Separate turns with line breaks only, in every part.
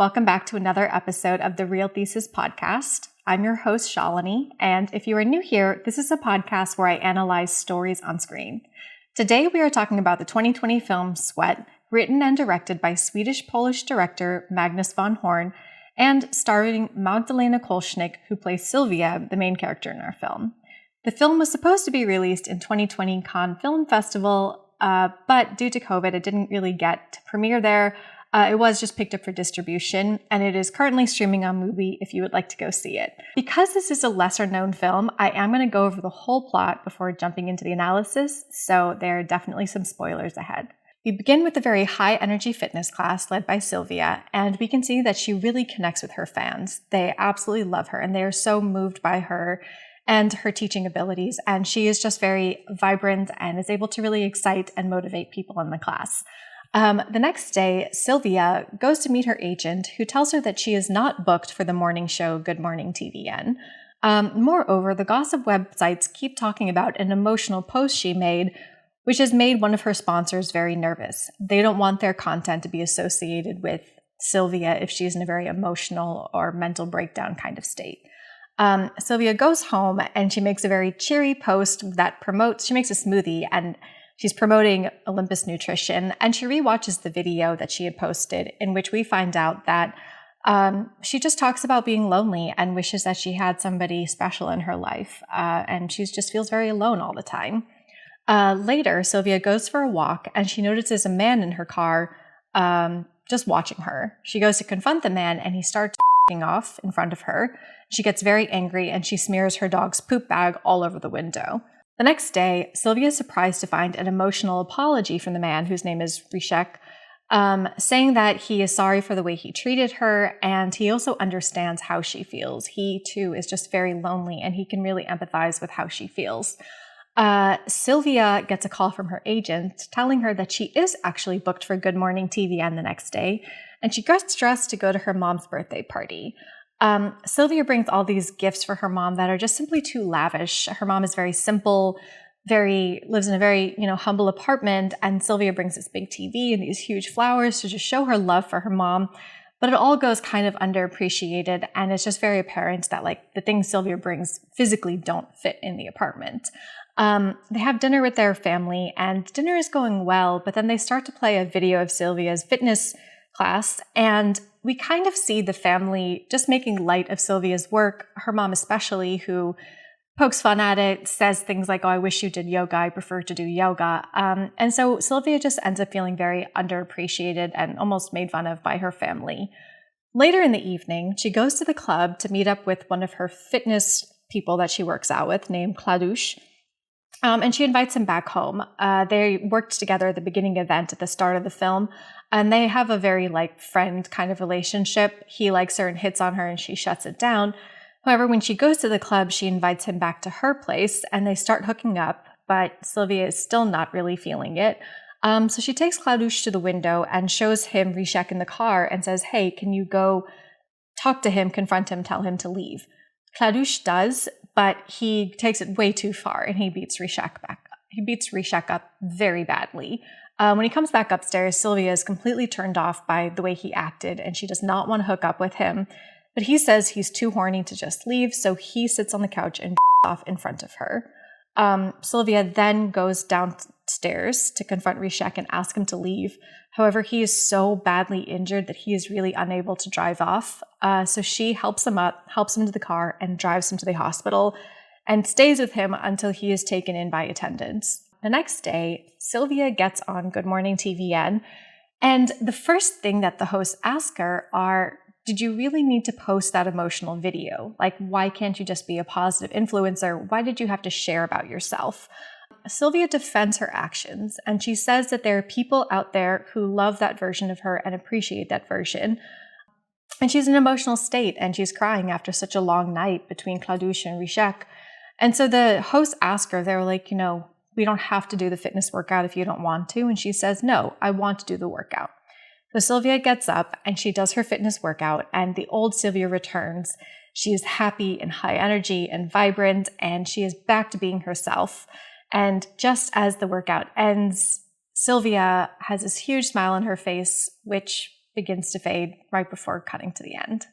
Welcome back to another episode of the Reel Thesis Podcast. I'm your host, Shalini, and if you are new here, this is a podcast where I analyze stories on screen. Today we are talking about the 2020 film Sweat, written and directed by Swedish-Polish director Magnus van Horn, and starring Magdalena Kolschnik, who plays Sylvia, the main character in our film. The film was supposed to be released in 2020 Cannes Film Festival, but due to COVID, it didn't really get to premiere there. It was just picked up for distribution, and it is currently streaming on Mubi if you would like to go see it. Because this is a lesser-known film, I am going to go over the whole plot before jumping into the analysis, so there are definitely some spoilers ahead. We begin with a very high-energy fitness class led by Sylvia, and we can see that she really connects with her fans. They absolutely love her, and they are so moved by her and her teaching abilities, and she is just very vibrant and is able to really excite and motivate people in the class. The next day, Sylvia goes to meet her agent, who tells her that she is not booked for the morning show Good Morning TVN. Moreover, the gossip websites keep talking about an emotional post she made, which has made one of her sponsors very nervous. They don't want their content to be associated with Sylvia if she's in a very emotional or mental breakdown kind of state. Sylvia goes home and she makes a very cheery post that she makes a smoothie and she's promoting Olympus Nutrition, and she rewatches the video that she had posted in which we find out that she just talks about being lonely and wishes that she had somebody special in her life, and she just feels very alone all the time. Later, Sylvia goes for a walk, and she notices a man in her car just watching her. She goes to confront the man, and he starts off in front of her. She gets very angry, and she smears her dog's poop bag all over the window. The next day, Sylvia is surprised to find an emotional apology from the man, whose name is Rishek, saying that he is sorry for the way he treated her, and he also understands how she feels. He, too, is just very lonely, and he can really empathize with how she feels. Sylvia gets a call from her agent telling her that she is actually booked for Good Morning TVN the next day, and she gets dressed to go to her mom's birthday party. Sylvia brings all these gifts for her mom that are just simply too lavish. Her mom is very simple, lives in a very, humble apartment, and Sylvia brings this big TV and these huge flowers to just show her love for her mom. But it all goes kind of underappreciated, and it's just very apparent that the things Sylvia brings physically don't fit in the apartment. They have dinner with their family, and dinner is going well, but then they start to play a video of Sylvia's fitness class, and we kind of see the family just making light of Sylvia's work, her mom especially, who pokes fun at it, says things like, "Oh, I wish you did yoga, I prefer to do yoga." And so Sylvia just ends up feeling very underappreciated and almost made fun of by her family. Later in the evening, she goes to the club to meet up with one of her fitness people that she works out with, named Kladush. And she invites him back home. They worked together at the beginning event at the start of the film, and they have a very friend kind of relationship. He likes her and hits on her, and she shuts it down. However, when she goes to the club, she invites him back to her place, and they start hooking up, but Sylvia is still not really feeling it. So she takes Kladush to the window and shows him Rishek in the car and says, "Hey, can you go talk to him, confront him, tell him to leave?" Kladush does, but he takes it way too far, and he beats Rishek up very badly. When he comes back upstairs, Sylvia is completely turned off by the way he acted, and she does not want to hook up with him. But he says he's too horny to just leave, so he sits on the couch and off in front of her. Sylvia then goes downstairs to confront Rishek and ask him to leave. However, he is so badly injured that he is really unable to drive off. So she helps him up, helps him to the car, and drives him to the hospital, and stays with him until he is taken in by attendants. The next day, Sylvia gets on Good Morning TVN, and the first thing that the hosts ask her are, "Did you really need to post that emotional video? Why can't you just be a positive influencer? Why did you have to share about yourself?" Sylvia defends her actions, and she says that there are people out there who love that version of her and appreciate that version. And she's in an emotional state, and she's crying after such a long night between Kladush and Rishek. And so the hosts ask her, they're like, "We don't have to do the fitness workout if you don't want to." And she says, "No, I want to do the workout." So Sylvia gets up and she does her fitness workout, and the old Sylvia returns. She is happy and high energy and vibrant, and she is back to being herself. And just as the workout ends, Sylvia has this huge smile on her face, which begins to fade right before cutting to the end.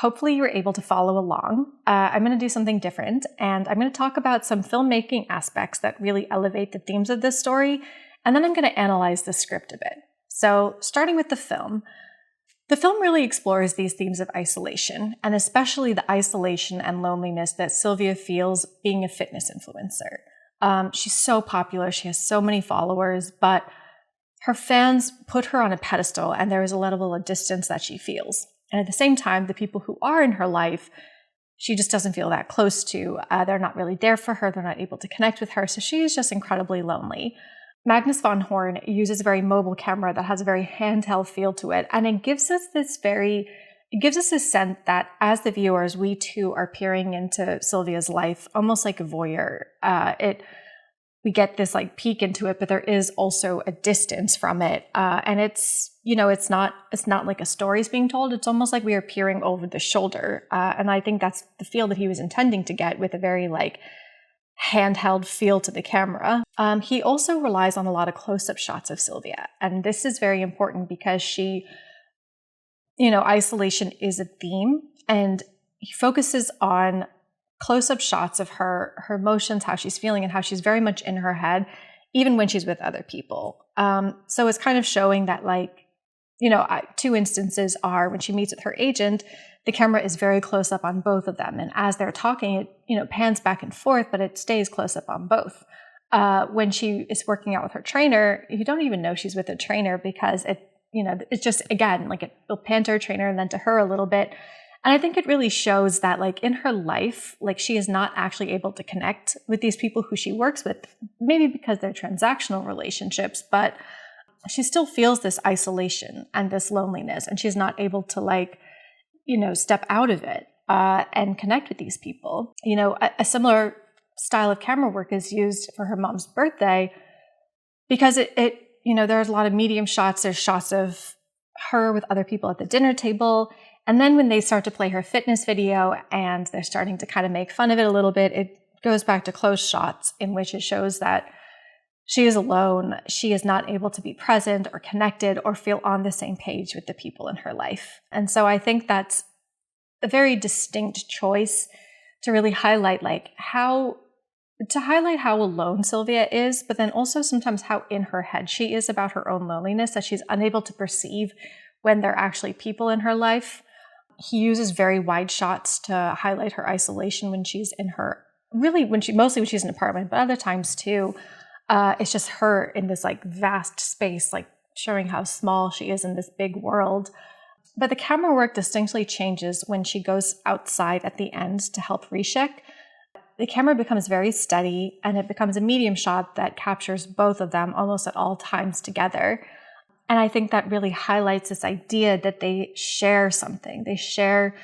Hopefully you were able to follow along. I'm going to do something different, and I'm going to talk about some filmmaking aspects that really elevate the themes of this story, and then I'm going to analyze the script a bit. So starting with the film really explores these themes of isolation, and especially the isolation and loneliness that Sylvia feels being a fitness influencer. She's so popular, she has so many followers, but her fans put her on a pedestal, and there is a level of distance that she feels. And at the same time, the people who are in her life, she just doesn't feel that close to. They're not really there for her. They're not able to connect with her. So she is just incredibly lonely. Magnus van Horn uses a very mobile camera that has a very handheld feel to it. And it gives us this sense that as the viewers, we too are peering into Sylvia's life, almost like a voyeur. We get this like peek into it, but there is also a distance from it. And it's not like a story is being told. It's almost like we are peering over the shoulder. And I think that's the feel that he was intending to get with a very like handheld feel to the camera. He also relies on a lot of close-up shots of Sylvia. And this is very important because isolation is a theme, and he focuses on close-up shots of her emotions, how she's feeling, and how she's very much in her head, even when she's with other people. So it's kind of showing that, two instances are when she meets with her agent, the camera is very close up on both of them. And as they're talking, it pans back and forth, but it stays close up on both. When she is working out with her trainer, you don't even know she's with a trainer because it's just, again, it'll pan to her trainer and then to her a little bit. And I think it really shows that in her life, she is not actually able to connect with these people who she works with, maybe because they're transactional relationships, but she still feels this isolation and this loneliness, and she's not able to step out of it and connect with these people. A similar style of camera work is used for her mom's birthday because there's a lot of medium shots. There's shots of her with other people at the dinner table. And then when they start to play her fitness video and they're starting to kind of make fun of it a little bit, it goes back to close shots in which it shows that she is alone. She is not able to be present or connected or feel on the same page with the people in her life. And so I think that's a very distinct choice to really highlight how alone Sylvia is, but then also sometimes how in her head she is about her own loneliness that she's unable to perceive when there are actually people in her life. He uses very wide shots to highlight her isolation when she's in her, mostly when she's in an apartment, but other times too. It's just her in this vast space, showing how small she is in this big world. But the camera work distinctly changes when she goes outside at the end to help Rishek. The camera becomes very steady, and it becomes a medium shot that captures both of them almost at all times together. And I think that really highlights this idea that they share something. They share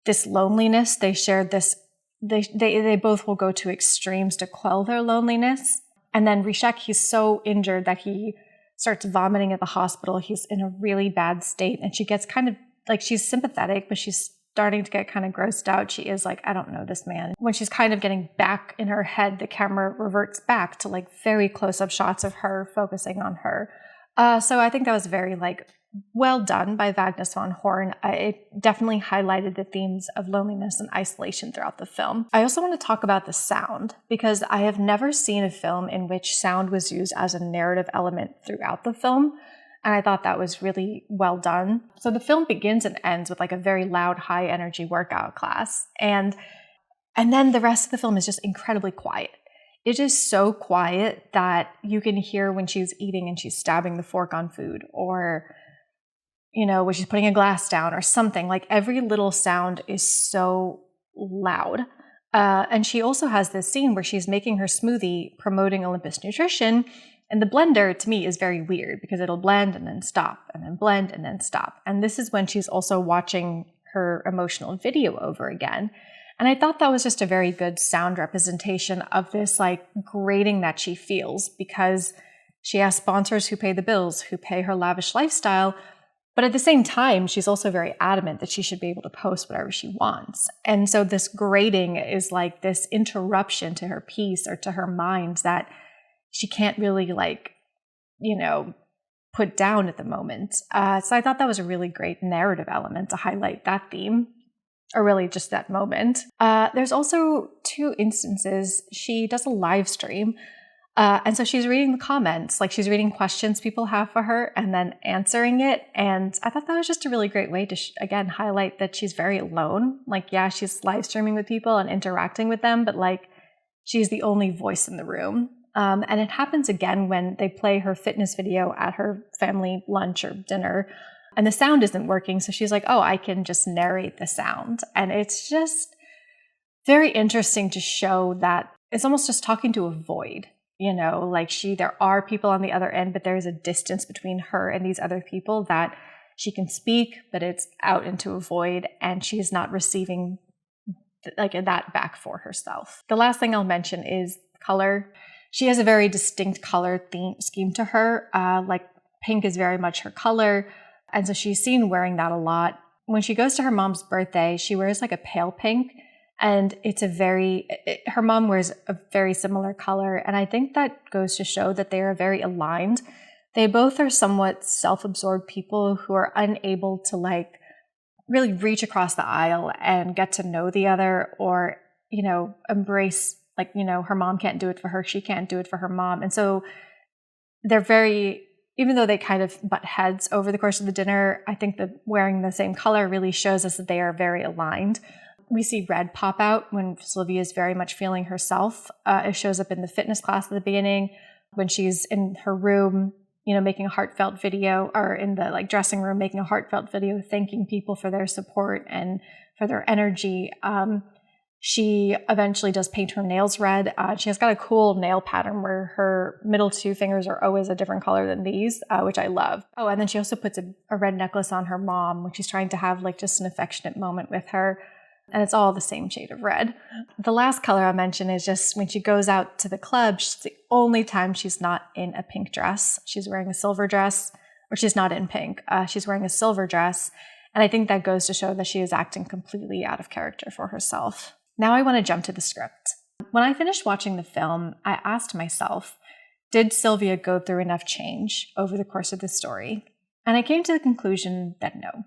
this loneliness. They share this, they both will go to extremes to quell their loneliness. And then Rishek, he's so injured that he starts vomiting at the hospital. He's in a really bad state. And she gets kind of she's sympathetic, but she's starting to get kind of grossed out. She is I don't know this man. When she's kind of getting back in her head, the camera reverts back to very close-up shots of her focusing on her. So I think that was very well done by Magnus van Horn. It definitely highlighted the themes of loneliness and isolation throughout the film. I also want to talk about the sound, because I have never seen a film in which sound was used as a narrative element throughout the film. And I thought that was really well done. So the film begins and ends with a very loud, high energy workout class. And then the rest of the film is just incredibly quiet. It is so quiet that you can hear when she's eating and she's stabbing the fork on food, or, when she's putting a glass down or something. Every little sound is so loud. And she also has this scene where she's making her smoothie promoting Olympus Nutrition. And the blender, to me, is very weird because it'll blend and then stop and then blend and then stop. And this is when she's also watching her emotional video over again. And I thought that was just a very good sound representation of this grating that she feels, because she has sponsors who pay the bills, who pay her lavish lifestyle. But at the same time, she's also very adamant that she should be able to post whatever she wants. And so this grating is this interruption to her peace or to her mind that she can't really put down at the moment. So I thought that was a really great narrative element to highlight that theme, or really just that moment. There's also 2 instances. She does a live stream, and so she's reading the comments, like she's reading questions people have for her and then answering it. And I thought that was just a really great way to, again, highlight that she's very alone. Like, yeah, she's live streaming with people and interacting with them, but like she's the only voice in the room. And it happens again when they play her fitness video at her family lunch or dinner, and the sound isn't working. So she's like, oh, I can just narrate the sound. And it's just very interesting to show that it's almost just talking to a void, like there are people on the other end, but there's a distance between her and these other people that she can speak, but it's out into a void, and she's not receiving like that back for herself. The last thing I'll mention is color. She has a very distinct color scheme to her. Like pink is very much her color. And so she's seen wearing that a lot. When she goes to her mom's birthday, she wears like a pale pink, and it's her mom wears a very similar color. And I think that goes to show that they are very aligned. They both are somewhat self-absorbed people who are unable to like really reach across the aisle and get to know the other, or, embrace, like, her mom can't do it for her, she can't do it for her mom. And so even though they kind of butt heads over the course of the dinner, I think that wearing the same color really shows us that they are very aligned. We see red pop out when Sylvia is very much feeling herself. It shows up in the fitness class at the beginning, when she's in her room, making a heartfelt video, or in the like dressing room, making a heartfelt video, thanking people for their support and for their energy. She eventually does paint her nails red. She has got a cool nail pattern where her middle 2 fingers are always a different color than these, which I love. Oh, and then she also puts a red necklace on her mom when she's trying to have like just an affectionate moment with her. And it's all the same shade of red. The last color I'll mention is just when she goes out to the club, it's the only time she's not in a pink dress. She's wearing a silver dress, or she's not in pink. She's wearing a silver dress. And I think that goes to show that she is acting completely out of character for herself. Now I want to jump to the script. When I finished watching the film, I asked myself, did Sylvia go through enough change over the course of the story? And I came to the conclusion that no.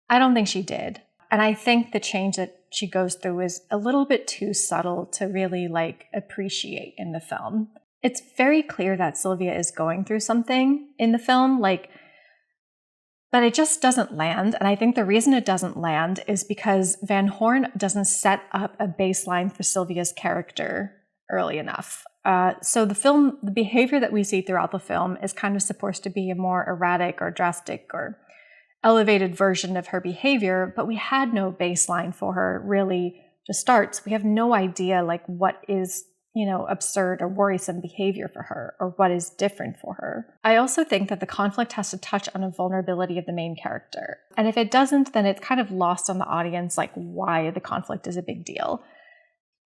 I don't think she did. And I think the change that she goes through is a little bit too subtle to really appreciate in the film. It's very clear that Sylvia is going through something in the film, but it just doesn't land. And I think the reason it doesn't land is because Van Horn doesn't set up a baseline for Sylvia's character early enough. So the behavior that we see throughout the film is kind of supposed to be a more erratic or drastic or elevated version of her behavior, but we had no baseline for her really to start. So we have no idea what is, absurd or worrisome behavior for her, or what is different for her. I also think that the conflict has to touch on a vulnerability of the main character. And if it doesn't, then it's kind of lost on the audience, why the conflict is a big deal.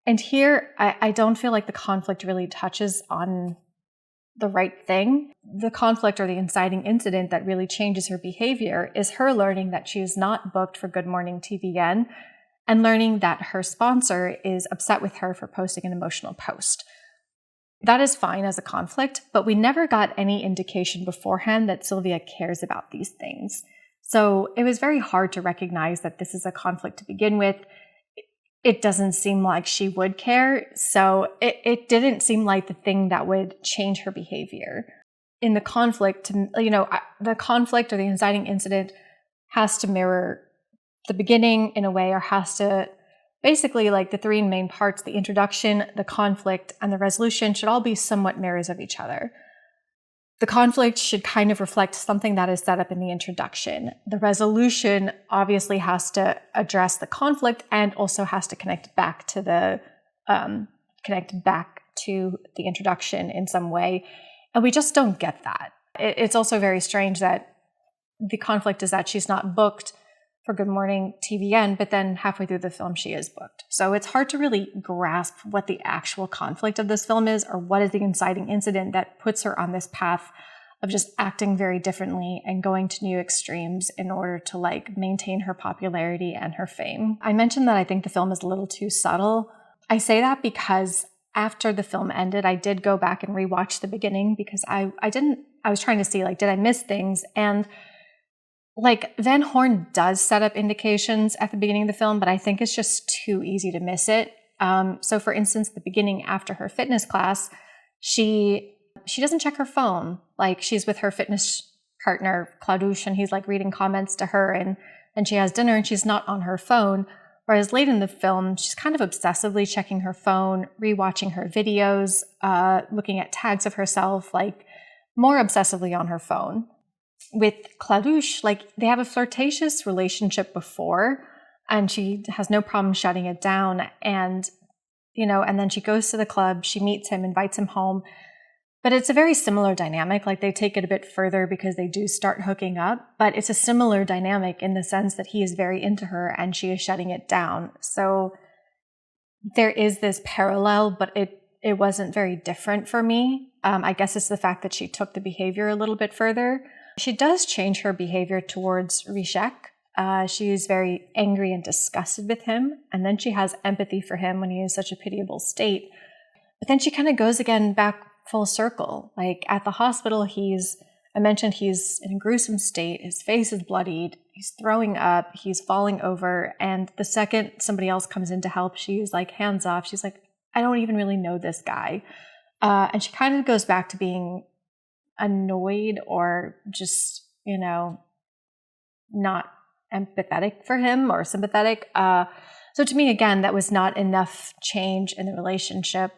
And here, I don't feel like the conflict really touches on the right thing. The conflict or the inciting incident that really changes her behavior is her learning that she is not booked for Good Morning TVN, and learning that her sponsor is upset with her for posting an emotional post. That is fine as a conflict, but we never got any indication beforehand that Sylvia cares about these things. So it was very hard to recognize that this is a conflict to begin with. It doesn't seem like she would care, so it didn't seem like the thing that would change her behavior. In the conflict, the conflict or the inciting incident has to mirror the beginning in a way, or has to basically, the 3 main parts, the introduction, the conflict, and the resolution should all be somewhat mirrors of each other. The conflict should kind of reflect something that is set up in the introduction. The resolution obviously has to address the conflict and also has to connect back to the introduction in some way. And we just don't get that. It's also very strange that the conflict is that she's not booked for Good Morning TVN, but then halfway through the film she is booked. So it's hard to really grasp what the actual conflict of this film is, or what is the inciting incident that puts her on this path of just acting very differently and going to new extremes in order to maintain her popularity and her fame. I mentioned that I think the film is a little too subtle. I say that because after the film ended, I did go back and rewatch the beginning, because I didn't I was trying to see, like, did I miss things? And like Van Horn does set up indications at the beginning of the film, but I think it's just too easy to miss it. So for instance, at the beginning after her fitness class, she doesn't check her phone. Like, she's with her fitness partner, Claudouche, and he's like reading comments to her, and then she has dinner and she's not on her phone. Whereas late in the film, she's kind of obsessively checking her phone, rewatching her videos, looking at tags of herself, like more obsessively on her phone. With Claudouche, like, they have a flirtatious relationship before, and she has no problem shutting it down. And, and then she goes to the club, she meets him, invites him home. But it's a very similar dynamic. Like, they take it a bit further because they do start hooking up, but it's a similar dynamic in the sense that he is very into her and she is shutting it down. So there is this parallel, but it wasn't very different for me. I guess it's the fact that she took the behavior a little bit further. She does change her behavior towards Rishek. She's very angry and disgusted with him. And then she has empathy for him when he is such a pitiable state. But then she kind of goes again back full circle. Like, at the hospital, I mentioned he's in a gruesome state. His face is bloodied. He's throwing up. He's falling over. And the second somebody else comes in to help, she's like, hands off. She's like, I don't even really know this guy. And she kind of goes back to being annoyed or just, not empathetic for him or sympathetic. So to me, again, that was not enough change in the relationship.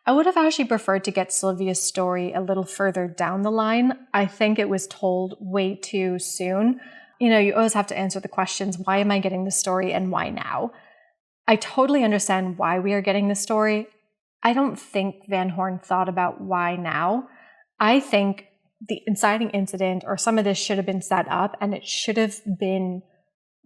I would have actually preferred to get Sylvia's story a little further down the line. I think it was told way too soon. You always have to answer the questions, why am I getting this story and why now? I totally understand why we are getting this story. I don't think Van Horn thought about why now. I think the inciting incident or some of this should have been set up, and the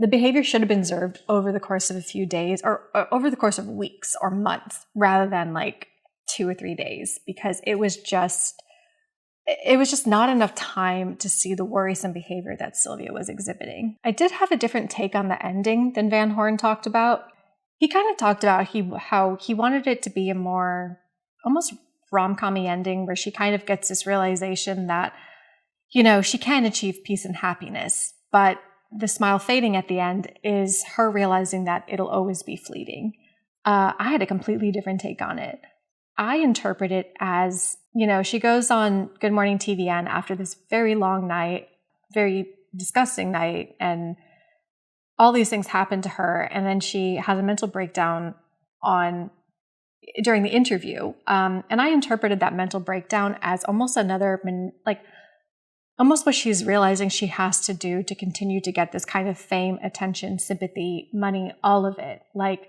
behavior should have been observed over the course of a few days or over the course of weeks or months rather than like 2 or 3 days, because it was just not enough time to see the worrisome behavior that Sylvia was exhibiting. I did have a different take on the ending than Van Horn talked about. He kind of talked about how he wanted it to be a more almost rom-com-y ending where she kind of gets this realization that, she can achieve peace and happiness, but the smile fading at the end is her realizing that it'll always be fleeting. I had a completely different take on it. I interpret it as, she goes on Good Morning TVN after this very long night, very disgusting night, and all these things happen to her, and then she has a mental breakdown during the interview. And I interpreted that mental breakdown as almost almost what she's realizing she has to do to continue to get this kind of fame, attention, sympathy, money, all of it. Like,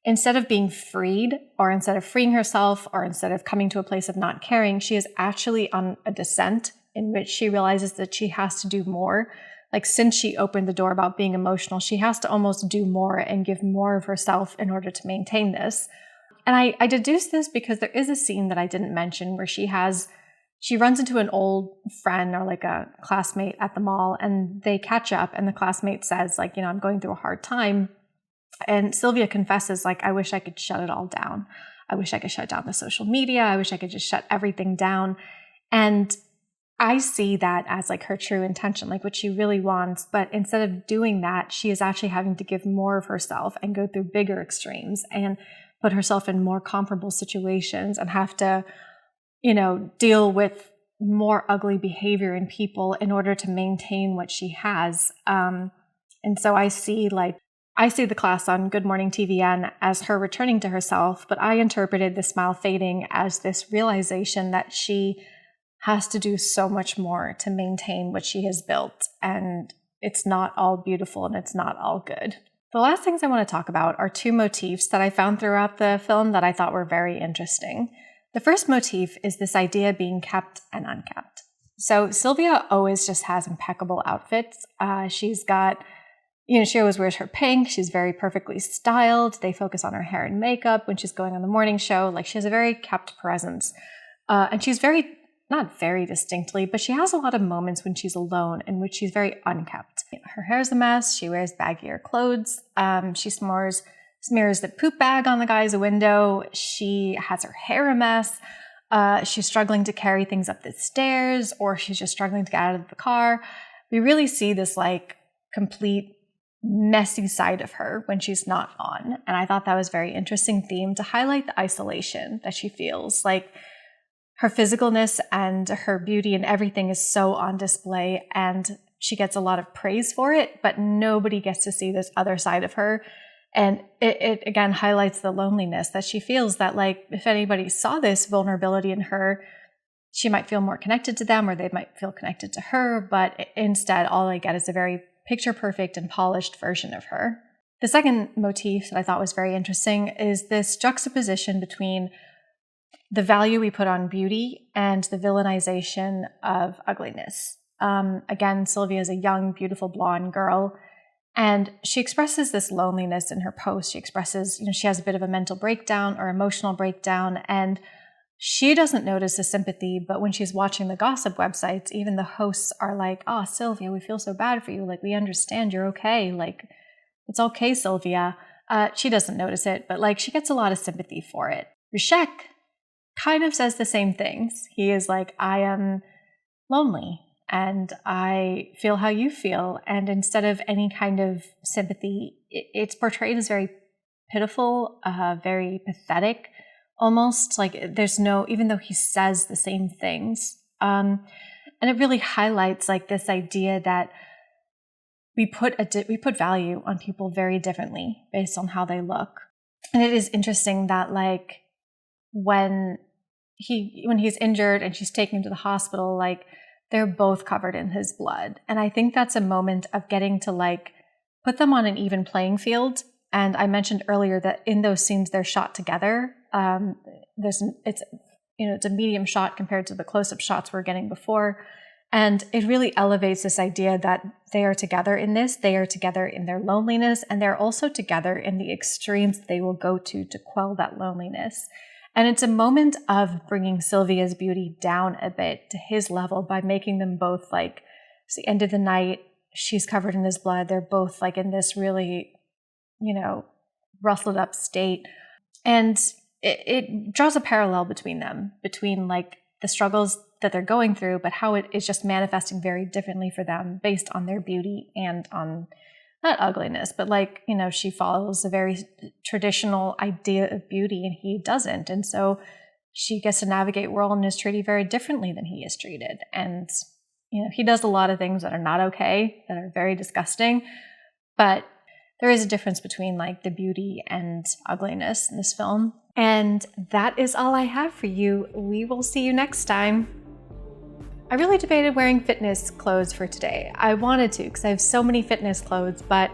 instead of being freed, or instead of freeing herself, or instead of coming to a place of not caring, she is actually on a descent in which she realizes that she has to do more. Like, since she opened the door about being emotional, she has to almost do more and give more of herself in order to maintain this. And I deduced this because there is a scene that I didn't mention where she runs into an old friend or like a classmate at the mall, and they catch up, and the classmate says, like, I'm going through a hard time. And Sylvia confesses, like, I wish I could shut it all down. I wish I could shut down the social media. I wish I could just shut everything down. And I see that as like her true intention, like what she really wants. But instead of doing that, she is actually having to give more of herself and go through bigger extremes and put herself in more comparable situations and have to, deal with more ugly behavior in people in order to maintain what she has. And so I see the class on Good Morning TVN as her returning to herself, but I interpreted the smile fading as this realization that she has to do so much more to maintain what she has built, and it's not all beautiful and it's not all good. The last things I want to talk about are 2 motifs that I found throughout the film that I thought were very interesting. The first motif is this idea being kept and unkept. So Sylvia always just has impeccable outfits. She's got, she always wears her pink. She's very perfectly styled. They focus on her hair and makeup when she's going on the morning show. Like, she has a very kept presence. And she's not very distinctly, but she has a lot of moments when she's alone in which she's very unkept. Her hair's a mess. She wears baggier clothes. She smears the poop bag on the guy's window. She has her hair a mess. she's struggling to carry things up the stairs, or she's just struggling to get out of the car. We really see this like complete messy side of her when she's not on. And I thought that was a very interesting theme to highlight the isolation that she feels. Like her physicalness and her beauty and everything is so on display, and she gets a lot of praise for it, but nobody gets to see this other side of her. And it again highlights the loneliness that she feels, that like if anybody saw this vulnerability in her, she might feel more connected to them, or they might feel connected to her. But instead, all I get is a very picture perfect and polished version of her. The second motif that I thought was very interesting is this juxtaposition between the value we put on beauty and the villainization of ugliness. Again, Sylvia is a young, beautiful blonde girl, and she expresses this loneliness in her post. She expresses, she has a bit of a mental breakdown or emotional breakdown, and she doesn't notice the sympathy, but when she's watching the gossip websites, even the hosts are like, "Oh, Sylvia, we feel so bad for you. Like, we understand you're okay. Like, it's okay, Sylvia." She doesn't notice it, but like she gets a lot of sympathy for it. Rishek kind of says the same things. He is like, "I am lonely and I feel how you feel." And instead of any kind of sympathy, it's portrayed as very pitiful, very pathetic. Almost like there's no, even though he says the same things. And it really highlights like this idea that we put value on people very differently based on how they look. And it is interesting that like when he's injured and she's taken him to the hospital, like they're both covered in his blood. And I think that's a moment of getting to like put them on an even playing field. And I mentioned earlier that in those scenes they're shot together. It's a medium shot compared to the close-up shots we're getting before, and it really elevates this idea that they are together in this. They are together in their loneliness, and they're also together in the extremes they will go to quell that loneliness. And it's a moment of bringing Sylvia's beauty down a bit to his level by making them both like, it's the end of the night, she's covered in his blood, they're both like in this really, rustled up state. And it draws a parallel between them, between like the struggles that they're going through, but how it is just manifesting very differently for them based on their beauty and on not ugliness, but like, she follows a very traditional idea of beauty and he doesn't. And so she gets to navigate world and is treated very differently than he is treated. And, he does a lot of things that are not okay, that are very disgusting, but there is a difference between like the beauty and ugliness in this film. And that is all I have for you. We will see you next time. I really debated wearing fitness clothes for today. I wanted to because I have so many fitness clothes, but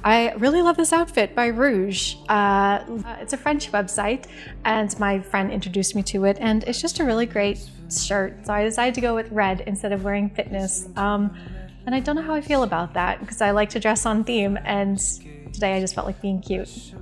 I really love this outfit by Rouge. It's a French website and my friend introduced me to it, and it's just a really great shirt. So I decided to go with red instead of wearing fitness. And I don't know how I feel about that because I like to dress on theme, and today I just felt like being cute.